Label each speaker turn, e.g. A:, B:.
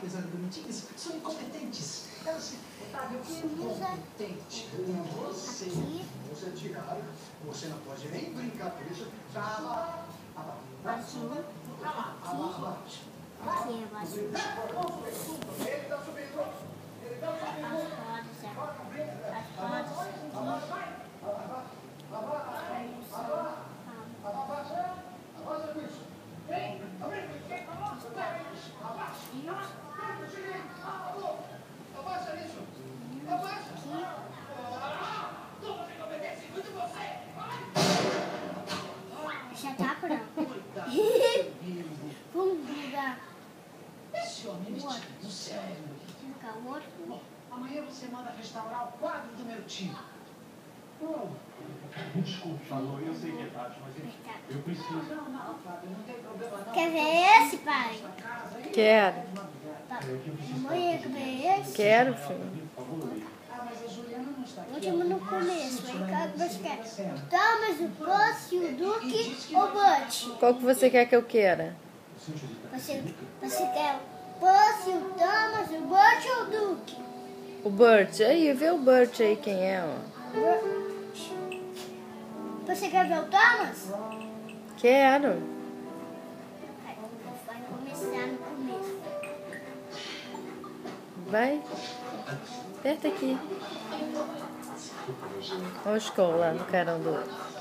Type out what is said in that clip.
A: apesar de bonitinhas, são incompetentes. Elas, Otávio, eu sou incompetente. Você, você tirar, você não pode nem brincar por isso. Tá lá.
B: Azul. Aqui é azul.
A: Ele tá subindo. Ele tá subindo.
B: As rodas aqui. Já tá pronto. Vamos ligar.
A: Esse homem do sério.
B: Ligar o outro.
A: Bom, amanhã você manda restaurar o quadro do meu tio.
C: Desculpe, falou, eu sei que é tarde, mas eu preciso.
A: Não, Fábio, não tem problema não.
B: Quer ver esse, pai?
D: Quero.
B: Mamãe, quer ver esse?
D: Quero, filho.
A: Ah, mas a Juliana não está aqui.
B: Último no começo. Vem cá que você quer. O Thomas, o Pussy, o Duke ou o Butch?
D: Qual que você quer que eu queira?
B: Você quer o Pussy, o Thomas, o Butch ou o Duke?
D: O Bert. Aí, vê o Bert aí quem é, ó.
B: Você quer ver o Thomas?
D: Quero.
B: Vai começar no começo.
D: Vai. Aperta aqui. Olha o escola lá no carão do outro.